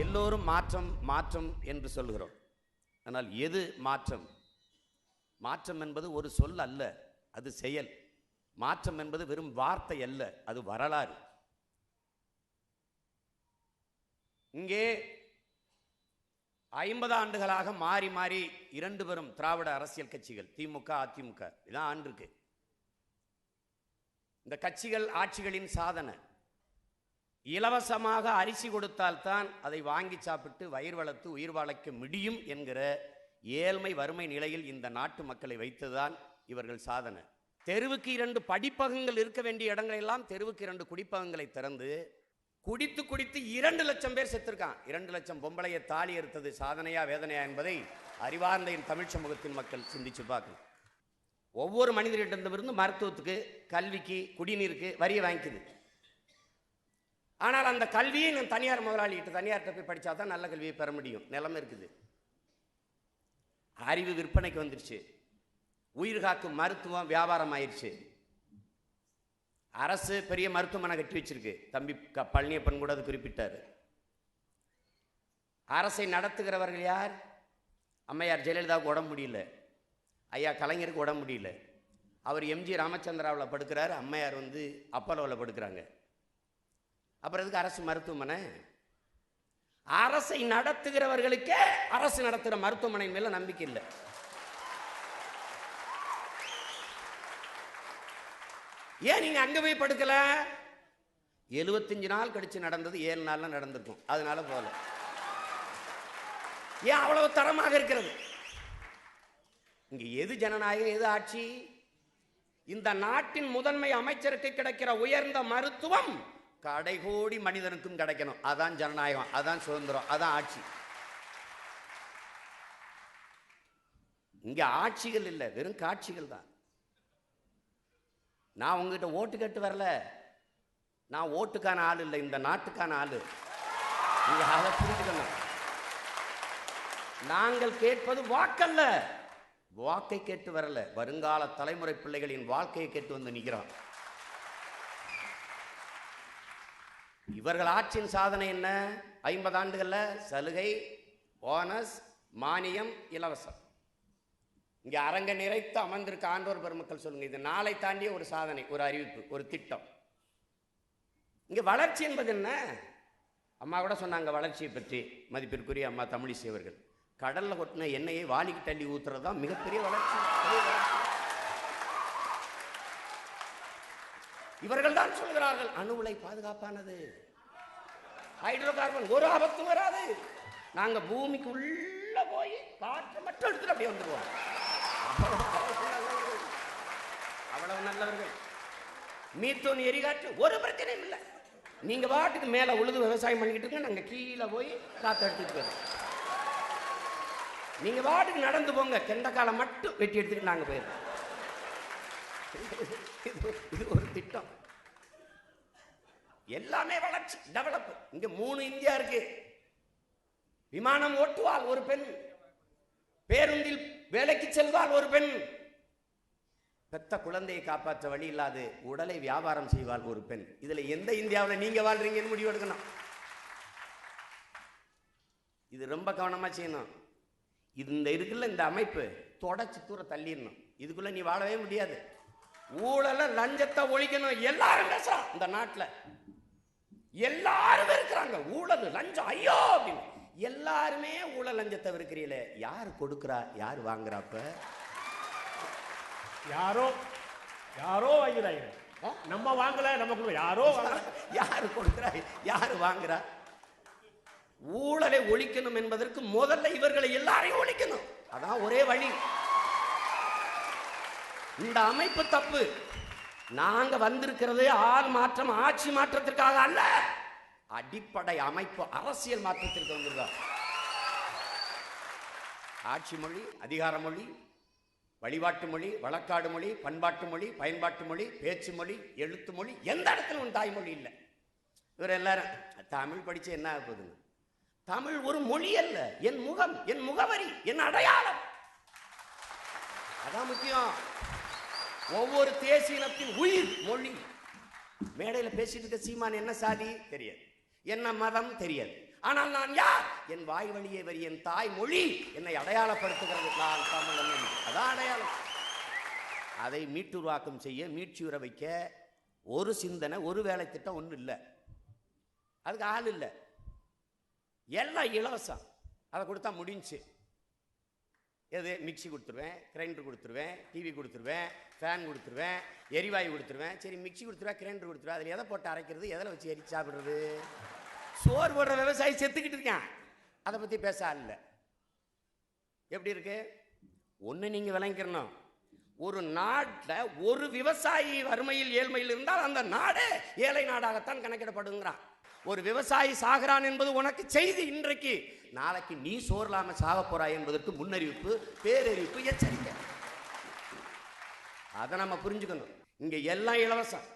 எல்லோரும் மாற்றம் மாற்றம் என்று சொல்கிறோம். ஆனால் எது மாற்றம்? மாற்றம் என்பது ஒரு சொல் அல்ல, அது செயல். மாற்றம் என்பது வெறும் வார்த்தை அல்ல, அது வரலாறு. இங்கே 50 ஆண்டுகளாக மாறி மாறி 2 பெரும் திராவிட அரசியல் கட்சிகள், திமுக அதிமுக இதான் ஆண்டிருக்கு. இந்த கட்சிகள் ஆட்சிகளின் சாதனை. இலவசமாக அரிசி கொடுத்தால்தான் அதை வாங்கி சாப்பிட்டு வயிறு வளர்த்து உயிர் வாழைக்க முடியும் என்கிற ஏழ்மை வறுமை நிலையில் இந்த நாட்டு மக்களை வைத்துதான் இவர்கள் சாதனை. தெருவுக்கு 2 படிப்பகங்கள் இருக்க வேண்டிய இடங்களெல்லாம் தெருவுக்கு 2 குடிப்பகங்களை திறந்து குடித்து குடித்து 2 லட்சம் பேர் செத்துருக்கான். 2 லட்சம் பொம்பளையை தாலி எடுத்தது சாதனையா வேதனையா என்பதை அறிவார்ந்த தமிழ் சமூகத்தின் மக்கள் சிந்திச்சு பார்க்கணும். ஒவ்வொரு மனிதரிடமிருந்து மருத்துவத்துக்கு, கல்விக்கு, குடிநீருக்கு வரியை வாங்கிக்குது. ஆனால் அந்த கல்வியை நான் தனியார் முதலாளிகிட்ட, தனியார்கிட்ட போய் படித்தா தான் நல்ல கல்வியை பெற முடியும் நிலைமை இருக்குது. அறிவு விற்பனைக்கு வந்துருச்சு. உயிர் காக்கும் மருத்துவம் வியாபாரம் ஆயிடுச்சு. அரசு பெரிய மருத்துவமனை கட்டி வச்சிருக்கு. தம்பி பழனியப்பன் கூட அது குறிப்பிட்டார். அரசை நடத்துகிறவர்கள் யார்? அம்மையார் ஜெயலலிதாவுக்கு உடம்பு முடியல, ஐயா கலைஞருக்கு உடம்பு முடியல. அவர் எம்ஜி ராமச்சந்திராவில் படுக்கிறார், அம்மையார் அப்பலோவில் படுக்கிறாங்க. அப்புறம் எதுக்கு அரசு மருத்துவமனை? அரசை நடத்துகிறவர்களுக்கே அரசு நடத்துகிற மருத்துவமனை மேல நம்பிக்கை இல்லை. ஏன் நீங்க அங்க போய் படுக்கல? 75 நாள் கழிச்சு நடந்தது 7 நாள்ல நடந்திருக்கும், அதனால போல. ஏன் அவ்வளவு தரமாக இருக்கிறது? இங்க எது ஜனநாயகம், எது ஆட்சி? இந்த நாட்டின் முதன்மை அமைச்சருக்கு கிடைக்கிற உயர்ந்த மருத்துவம் கடைகோடி மனிதனுக்கும் கிடைக்கணும். அதான் ஜனநாயகம், அதான் சுதந்திரம், அதான் ஆட்சி. இங்க ஆட்சிகள் இல்லை, வெறும் காட்சிகள் தான். நான் உங்ககிட்ட ஓட்டு கேட்டு வரல, நான் ஓட்டுக்கான ஆள் இல்லை, இந்த நாட்டுக்கான ஆளு. நீங்க அதை புரிஞ்சுக்கணும். நாங்கள் கேட்பது வாக்கல்ல, வாக்கை கேட்டு வரல, வருங்கால தலைமுறை பிள்ளைகளின் வாழ்க்கையை கேட்டு வந்து நிற்கிறோம். இவர்கள் ஆட்சியின் சாதனை என்ன? 50 ஆண்டுகள்ல சலுகை, போனஸ், மானியம், இலவசம். இங்க அரங்க நிறைத்து அமர்ந்திருக்க ஆண்டோர் பெருமக்கள் சொல்லுங்க, இது நாளை தாண்டிய ஒரு சாதனை, ஒரு அறிவிப்பு, ஒரு திட்டம். இங்க வளர்ச்சி என்பது என்ன? அம்மா கூட சொன்னாங்க வளர்ச்சியை பற்றி, மதிப்பிற்குரிய அம்மா தமிழிசை அவர்கள். கடல்ல கொட்டின எண்ணெயை வாளிக்கு தள்ளி ஊத்துறது தான் மிகப்பெரிய வளர்ச்சி. இவர்கள் தான் சொல்கிறார்கள் அணு உலை பாதுகாப்பானது, ஹைட்ரோ கார்பன் ஒரு ஆபத்தும் வராது, நாங்க பூமிக்கு உள்ள போய் காற்று மட்டும் எடுத்துட்டு அப்படியே வந்துடுவோம். அவ்வளவு நல்லவர்கள். மீத்தோன் எரிகாற்று ஒரு பிரச்சனையும் இல்லை, நீங்க பாட்டுக்கு மேல உழுது விவசாயம் பண்ணிக்கிட்டு இருக்க, நாங்க கீழே போய் காற்று எடுத்துட்டு போயிடும். நீங்க பாட்டுக்கு நடந்து போங்க, கெண்டக்காலை மட்டும் வெட்டி எடுத்துட்டு நாங்க போயிடுறோம். இது ஒரு திட்டம். எல்லாமே வளர்ச்சி, டெவலப். இங்க 3 இந்தியா இருக்கு. விமானம் ஓட்டுவாள் ஒரு பெண், பேருந்தில் வேலைக்கு செல்வாள் ஒரு பெண், பெத்த குழந்தையை காப்பாற்ற வழி இல்லாது உடலை வியாபாரம் செய்வாள் ஒரு பெண். இதுல எந்த இந்தியாவில் நீங்க வாழ்றீங்கன்னு முடிவு எடுக்கணும். இது ரொம்ப கவனமா செய்யணும். இந்த இருக்குல்ல, இந்த அமைப்பு தொடச்சு தூர தள்ளிடணும். இதுக்குள்ள நீ வாழவே முடியாது. ஊழல லஞ்சத்தை ஒழிக்கணும். எல்லாரும் பேசுறான் இந்த நாட்டில், எல்லாரும் இருக்கிறாங்க ஊழல் லஞ்சம் ஐயோ அப்படின்னு. எல்லாருமே ஊழல் லஞ்சத்தை இருக்கிறீங்களே, யார் கொடுக்குறா, யார் வாங்குறாப்ப? யாரோ யாரோ வாங்குறாங்க, நம்ம வாங்கல, நமக்கு யாரோ யாரு கொடுக்குறா, யாரு வாங்குறா? ஊழலை ஒழிக்கணும் என்பதற்கு முதல்ல இவர்களை எல்லாரையும் ஒழிக்கணும். அதான் ஒரே வழி. இந்த அமைப்பு தப்பு. நாங்க வந்திருக்கிறது ஆள் மாற்றம், ஆட்சி மாற்றத்திற்காக அல்ல, அடிப்படை அமைப்பு அரசியல் மாற்றத்திற்கு வந்திருக்கோம். ஆட்சி மொழி, அதிகார மொழி, வழிபாட்டு மொழி, வழக்காடு மொழி, பண்பாட்டு மொழி, பயன்பாட்டு மொழி, பேச்சு மொழி, எழுத்து மொழி, எந்த இடத்துல உன் தாய்மொழி இல்லை. இவர் எல்லாரும் தமிழ் படிச்சு என்ன ஆக போகுதுங்க? தமிழ் ஒரு மொழி அல்ல, என் முகம், என் முகவரி, என் அடையாளம். அதான் முக்கியம். ஒவ்வொரு தேசியத்தின் உயிர் மொழி. மேடையில் பேசிட்டு இருக்க சீமான் என்ன சாதி தெரியாது. என்ன மதம் தெரியாது. ஆனால் நான் யார்? என் வாய் வழியே வரி என் தாய் மொழி என்னை அடையாளப்படுத்துகிறது. நான் தமிழன், அதான் அடையாளம். அதை மீட்டுருவாக்கம் செய்ய, மீட்சியுற வைக்க ஒரு சிந்தனை, ஒரு வேலை திட்டம் ஒன்றும் இல்லை. அதுக்கு ஆள் இல்லை, எல்லாம் இலவசம். அதை கொடுத்தா முடிஞ்சு. எது? மிக்சி கொடுத்துருவேன், கிரைண்டர் கொடுத்துருவேன், டிவி கொடுத்துருவேன், ஃபேன் கொடுத்துருவேன், எரிவாயு கொடுத்துருவேன். சரி, மிக்சி கொடுத்துருவேன், கிரைண்டர் கொடுத்துருவேன், அதில் எதை போட்டு அரைக்கிறது, எதில் வச்சு எரிச்சு சாப்பிட்றது? சோறு போடுற விவசாயி செத்துக்கிட்டு இருக்கான், அதை பற்றி பேச இல்லை. எப்படி இருக்கு? ஒன்று நீங்கள் விளங்கிக்கணும், ஒரு நாட்டில் ஒரு விவசாயி வறுமையில் ஏழ்மையில் இருந்தால் அந்த நாடு ஏழை நாடாகத்தான் கணக்கிடப்படுங்கிறான். ஒரு விவசாயி சாகிறான் என்பது உனக்கு செய்தி இன்றைக்கு. நாளைக்கு நீ சோர்லாம சாக போறாய் என்பதற்கு முன்னறிவிப்பு, பேரறிவிப்பு, எச்சரிக்கை. அதை நம்ம புரிஞ்சுக்கணும். இங்க எல்லாம் இலவசம்.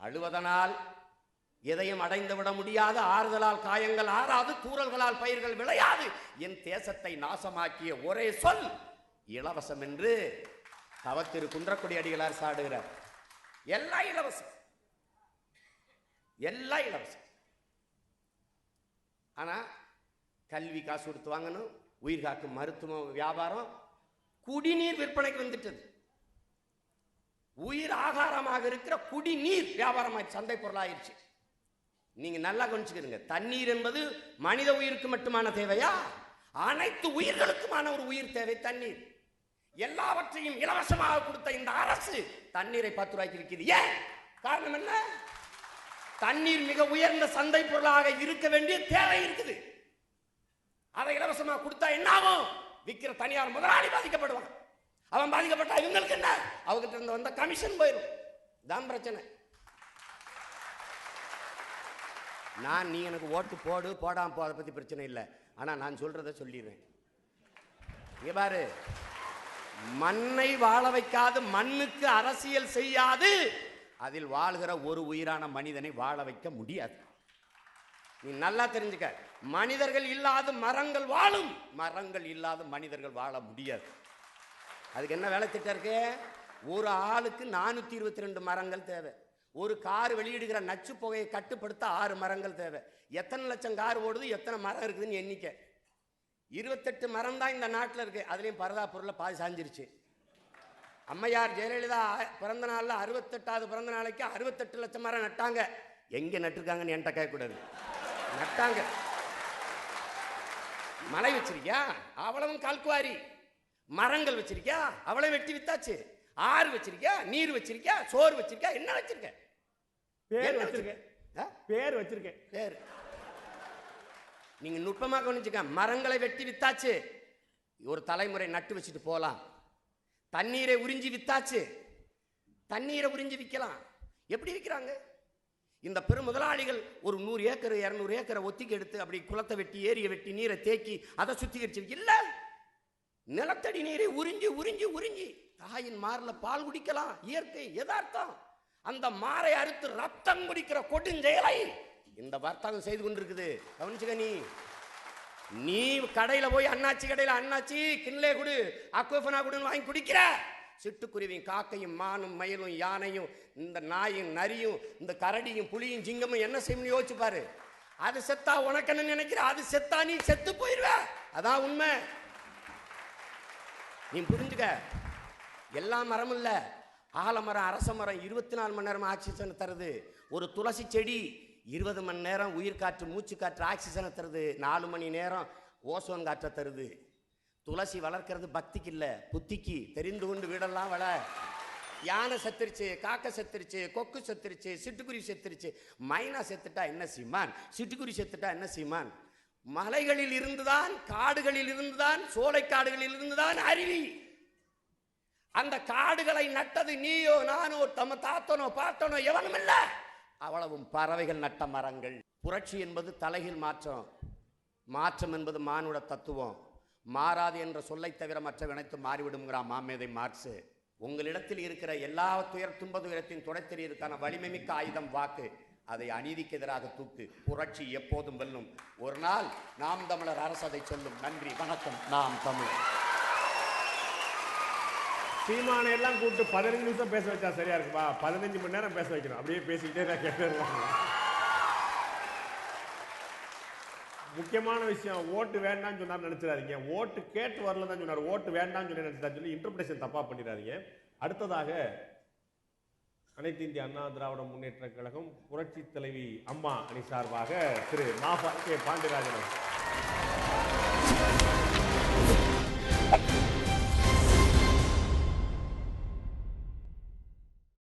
அழுவதனால் எதையும் அடைந்து விட முடியாது, ஆறுதலால் காயங்கள் ஆறாது, தூறல்களால் பயிர்கள் விளையாது. என் தேசத்தை நாசமாக்கிய ஒரே சொல் இலவசம் என்று தவத்திரு குன்றக்குடி அடிகளார் சாடுகிறார். எல்லாம் இலவசம், எல்லாம் இலவசம். ஆனா கல்வி காசு கொடுத்து வாங்கணும், உயிர் காக்கும் மருத்துவம் வியாபாரம், குடிநீர் விற்பனைக்கு வந்துட்டது. உயிர் ஆகாரமாக இருக்கிற குடிநீர் வியாபாரமாய் சந்தை பொருளாயிருச்சு. நீங்க நல்லா கவனிச்சுக்கிறீங்க. தண்ணீர் என்பது மனித உயிருக்கு மட்டுமான தேவையா? அனைத்து உயிர்களுக்குமான ஒரு உயிர் தேவை தண்ணீர். எல்லாவற்றையும் இலவசமாக கொடுத்த இந்த அரசு தண்ணீரை 10 ரூபாய்க்கு விற்கிது. ஏன்? காரணம் என்ன? தண்ணீர் மிக உயர்ந்த சந்தை பொருளாக இருக்க வேண்டிய தேவை இருக்குது. அதை இலவசமாக கொடுத்தா என்ன ஆகும்? விற்கிற தனியார் முதலாளி பாதிக்கப்படுவான். அவன் பாதிக்கப்பட்டா இவங்களுக்கு என்ன? அவங்கிட்ட இருந்து வந்த கமிஷன் போயிடும். தான் பிரச்சனை. நீ எனக்கு ஓட்டு போடு போடாம போ, அதை பத்தி பிரச்சனை இல்லை. ஆனா நான் சொல்றதை சொல்லிடுறேன். இங்க பாரு, மண்ணை வாழ வைக்காது, மண்ணுக்கு அரசியல் செய்யாது, அதில் வாழ்கிற ஒரு உயிரான மனிதனை வாழ வைக்க முடியாது. நீ நல்லா தெரிஞ்சுக்க. மனிதர்கள் இல்லாத மரங்கள் வாழும், மரங்கள் இல்லாத மனிதர்கள் வாழ முடியாது. அதுக்கு என்ன வேலை திட்டம் இருக்கு? ஒரு ஆளுக்கு 422 மரங்கள் தேவை. ஒரு கார் வெளியிடுகிற நச்சு புகையை கட்டுப்படுத்த 6 மரங்கள் தேவை. எத்தனை லட்சம் கார் ஓடுது, எத்தனை மரம் இருக்குதுன்னு எண்ணிக்கை. 28 மரம் தான் இந்த நாட்டில் இருக்கு. அதுலேயும் பரதாப்பூரில் பாதி சாஞ்சிருச்சு. அம்மையார் ஜெயலலிதா பிறந்த நாளில் 68வது பிறந்த நாளைக்கு 68 லட்சம் மரம் நட்டாங்க. எங்கே நட்டுருக்காங்கன்னு என்கிட்ட கேட்கக்கூடாது. நட்டாங்க. மலை வச்சிருக்கியா? அவ்வளவும் கல்குவாரி. மரங்கள் வச்சிருக்கியா? அவ்வளவு வெட்டி வித்தாச்சு. ஆறு வச்சிருக்கியா? நீர் வச்சிருக்கியா? சோறு வச்சிருக்கியா? என்ன வச்சிருக்க? பேர் வச்சிருக்கேன். பேர் வச்சிருக்கேன். பேர் நீங்க நுட்பமாக கவனிச்சுக்க. மரங்களை வெட்டி வித்தாச்சு, ஒரு தலைமுறை நட்டு வச்சுட்டு போலாம். தண்ணீரை உறிஞ்சி வித்தாச்சு, தண்ணீரை உறிஞ்சி விற்கலாம். எப்படி விற்கிறாங்க? இந்த பெரும் முதலாளிகள் ஒரு 100 ஏக்கர் 200 ஏக்கரை ஒத்திக்கு எடுத்து அப்படி குளத்தை வெட்டி, ஏரியை வெட்டி, நீரை தேக்கி அதை சுத்திகரிச்சு இல்ல, நிலத்தடி நீரை உறிஞ்சி உறிஞ்சி உறிஞ்சி தாயின் மார்ல பால் குடிக்கலாம். இயற்கை யதார்த்தம். அந்த மாரை அறுத்து ரத்தம் குடிக்கிற கொடுஞ்செயலை இந்த வர்த்தகம் செய்து கொண்டிருக்குது. கவனிச்சுக்க. நீ கடையில போய் அண்ணாச்சி கடையில அண்ணாச்சி கிண்லே குடு, அக்வஃபனா குடுன்னு வாங்கி குடிக்கிற. சிட்டுக்குருவியும் காக்கையும் மானும் மயிலும் யானையும் இந்த நாயும் நரியும் இந்த கரடியும் புலியும் சிங்கமும் என்ன செய்யணும்னு யோசிச்சு பாரு. அது செத்தா உனக்கு என்ன நினைக்கிற? அது செத்தா நீ செத்து போயிருவ. அதான் உண்மை. நீ புரிஞ்சுக்க. எல்லா மரமும் இல்ல. ஆலமரம், அரச மரம் 24 மணி நேரம் ஆக்சிஜன் தருது. ஒரு துளசி செடி 20 மணி நேரம் உயிர் காற்று, மூச்சு காற்று, ஆக்சிஜனை தருது. 4 மணி நேரம் ஓசோன் காற்றை தருது. துளசி வளர்க்கிறது பக்திக்கு இல்லை, புத்திக்கு. தெரிந்து கொண்டு வீடெல்லாம் வள. யானை செத்துருச்சு, காக்கை செத்துருச்சு, கொக்கு செத்துருச்சு, சிட்டுக்குருவி செத்துருச்சு. மைனா செத்துட்டா என்ன சீமான்? சிட்டுக்குருவி செத்துட்டா என்ன சீமான்? மலைகளில் இருந்துதான், காடுகளில் இருந்துதான், சோலை காடுகளில் இருந்துதான் அருவி. அந்த காடுகளை நட்டது நீயோ நானோ தம தாத்தனோ பாட்டனோ எவனும் இல்ல. அவ்வளவும் பறவைகள் நட்ட மரங்கள். புரட்சி என்பது தலைகீழ் மாற்றம். மாற்றம் என்பது மானுட தத்துவம். மாறாது என்ற சொல்லை தவிர மற்ற அனைத்து மாறிவிடுங்கிறான் மாமேதை மார்க்ஸ். உங்களிடத்தில் இருக்கிற எல்லா துயர் துன்ப துயரத்தின் துடைத்தெறியதுக்கான வலிமை மிக்க ஆயுதம் வாக்கு. அதை அநீதிக்கு எதிராக தூக்கு. புரட்சி எப்போதும் வெல்லும். ஒரு நாள் நாம் தமிழர் அரசு அதை சொல்லும். நன்றி, வணக்கம். நாம் தமிழர். சீமானை எல்லாம் கூப்பிட்டு 15 நிமிஷம் பேச வச்சா சரியா இருக்குப்பா. 15 மணி நேரம் பேச வைக்கணும். அப்படியே பேசிக்கிட்டே நான் கேட்டு முக்கியமான விஷயம் ஓட்டு வேண்டாம்னு சொன்னார் நினைச்சிடாதீங்க. ஓட்டு கேட்டு வரல தான் சொன்னார். ஓட்டு வேண்டாம்னு சொல்லி நினைச்சிட்டாரு சொல்லி இன்டர்பிரேஷன் தப்பா பண்ணிடாதீங்க. அடுத்ததாக அனைத்து இந்திய அண்ணா திராவிட முன்னேற்ற கழகம் புரட்சி தலைவி அம்மா அணி சார்பாக திரு மாஃபா கே பாண்டியராஜன்.